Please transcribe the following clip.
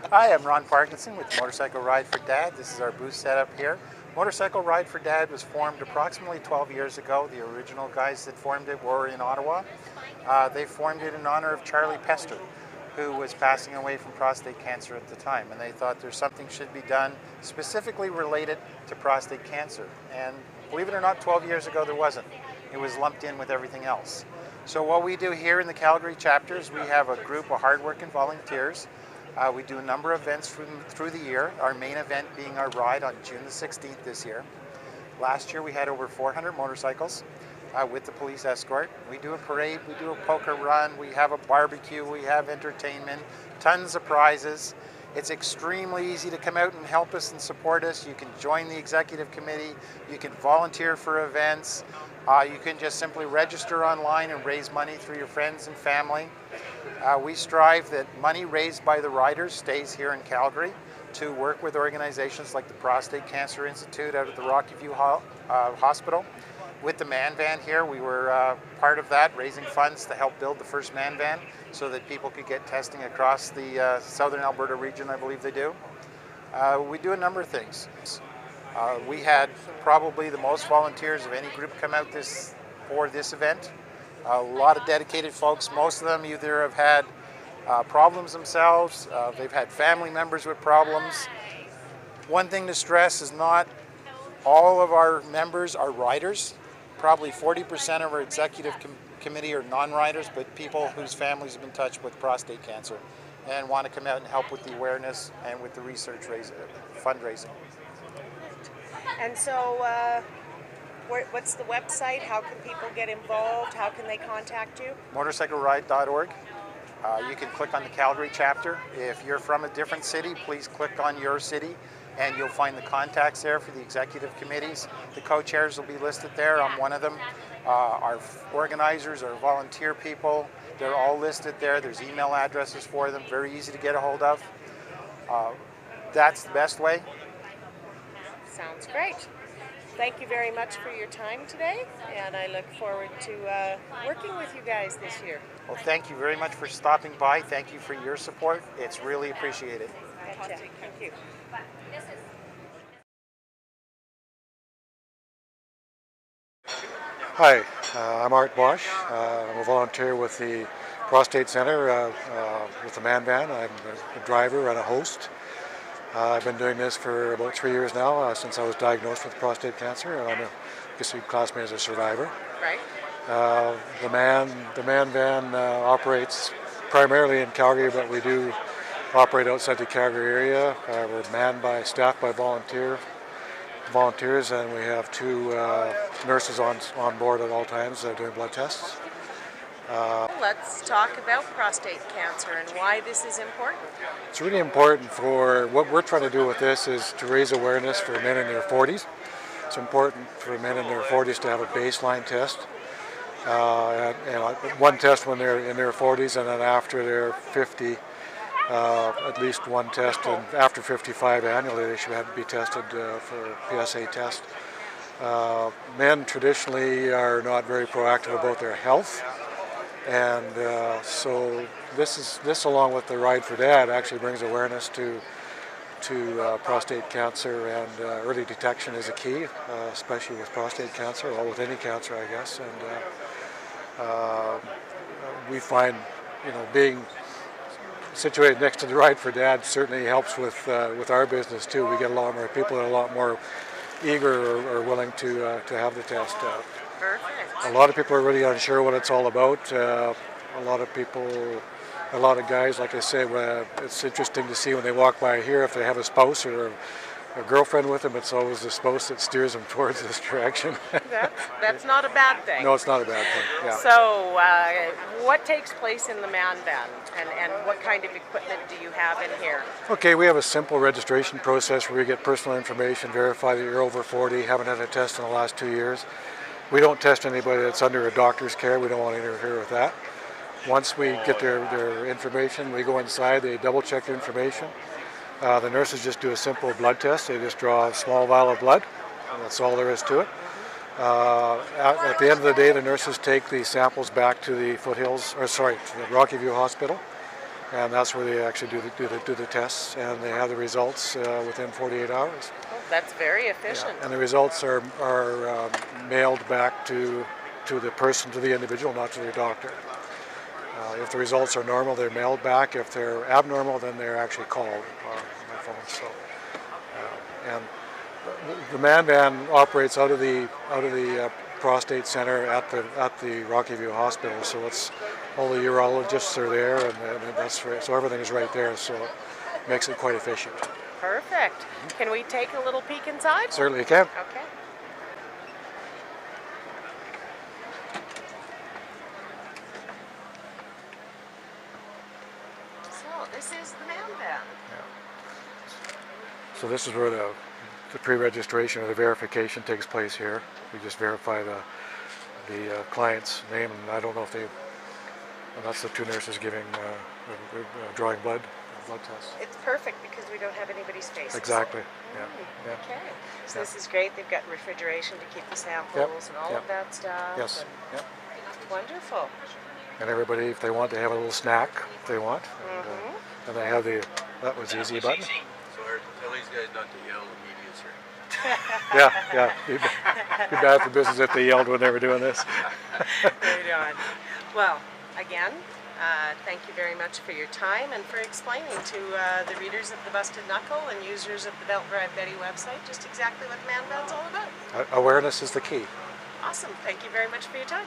Hi, I'm Ron Parkinson with Motorcycle Ride for Dad. This is our booth setup here. Motorcycle Ride for Dad was formed approximately 12 years ago. The original guys that formed it were in Ottawa. They formed it in honor of Charlie Pester, who was passing away from prostate cancer at the time. And they thought there's something should be done specifically related to prostate cancer. And believe it or not, 12 years ago there wasn't. It was lumped in with everything else. So what we do here in the Calgary chapters, we have a group of hardworking volunteers. We do a number of events through the year, our main event being our ride on June the 16th this year. Last year we had over 400 motorcycles with the police escort. We do a parade, we do a poker run, we have a barbecue, we have entertainment, tons of prizes. It's extremely easy to come out and help us and support us. You can join the executive committee, you can volunteer for events, you can just simply register online and raise money through your friends and family. We strive that money raised by the riders stays here in Calgary to work with organizations like the Prostate Cancer Institute out at the Rocky View Hospital. With the man van here, we were part of that, raising funds to help build the first man van so that people could get testing across the southern Alberta region, I believe they do. We do a number of things. We had probably the most volunteers of any group come out for this event. A lot of dedicated folks. Most of them either have had problems themselves, they've had family members with problems. One thing to stress is not all of our members are riders. Probably 40% of our executive committee are non-riders, but people whose families have been touched with prostate cancer and want to come out and help with the awareness and with the research fundraising. And so what's the website? How can people get involved? How can they contact you? Motorcycleride.org. You can click on the Calgary chapter. If you're from a different city, please click on your city and you'll find the contacts there for the executive committees. The co-chairs will be listed there. I'm one of them. Our organizers, our volunteer people, they're all listed there. There's email addresses for them, very easy to get a hold of. That's the best way. Sounds great. Thank you very much for your time today, and I look forward to working with you guys this year. Well, thank you very much for stopping by. Thank you for your support. It's really appreciated. Gotcha. Thank you. Hi, I'm Art Bosch. I'm a volunteer with the Prostate Center with the Man Van. I'm a driver and a host. I've been doing this for about 3 years now, since I was diagnosed with prostate cancer, and I guess you'd class me as a survivor. Right. The Man Van operates primarily in Calgary, but we do operate outside the Calgary area. We're staffed by volunteers, and we have 2 nurses on board at all times doing blood tests. Let's talk about prostate cancer and why this is important. It's really important for what we're trying to do with this is to raise awareness for men in their 40s. It's important for men in their 40s to have a baseline test. One test when they're in their 40s, and then after they're 50, at least one test, and after 55 annually they should have to be tested for a PSA test. Men traditionally are not very proactive about their health, and so this along with the Ride for Dad actually brings awareness to prostate cancer, and early detection is a key, especially with prostate cancer, or with any cancer, I guess. And we find, being situated next to the Ride for Dad certainly helps with our business too. We get a lot more people that are a lot more eager or willing to have the test. Perfect. A lot of people are really unsure what it's all about. A lot of guys, like I say, it's interesting to see when they walk by here if they have a spouse or a girlfriend with them. It's always the spouse that steers them towards this direction. That's not a bad thing. No, it's not a bad thing. Yeah. So, what takes place in the Man Van, and what kind of equipment do you have in here? Okay, we have a simple registration process where we get personal information, verify that you're over 40, haven't had a test in the last 2 years. We don't test anybody that's under a doctor's care. We don't want to interfere with that. Once we get their information, we go inside, they double check the information. The nurses just do a simple blood test. They just draw a small vial of blood, and that's all there is to it. At the end of the day, the nurses take the samples back to the to the Rocky View Hospital. and that's where they actually do the tests, and they have the results within 48 hours. Oh, that's very efficient. Yeah. And the results are mailed back to the person, to the individual, not to their doctor. If the results are normal, they're mailed back. If they're abnormal, then they're actually called on my phone. So, and the man operates out of the prostate center at the Rocky View Hospital. So it's all the urologists are there, and that's right. So everything is right there. So it makes it quite efficient. Perfect. Can we take a little peek inside? Certainly you can. Okay. So this is the man van. So this is where the pre-registration or the verification takes place here. We just verify the client's name, and I don't know if they. And that's the two nurses giving drawing blood tests. It's perfect because we don't have anybody's faces. Exactly. Yeah. Yeah. Okay. So this is great. They've got refrigeration to keep the samples and all of that stuff. Yes. And Yep. wonderful. And everybody, if they want, they have a little snack if they want. And they have that was easy button. So tell these guys not to yell, the media's here. Yeah. Be bad for business if they yelled when they were doing this. Right on. Well, again, thank you very much for your time and for explaining to the readers of the Busted Knuckle and users of the Belt Drive Betty website just exactly what the man van's all about. Awareness is the key. Awesome. Thank you very much for your time.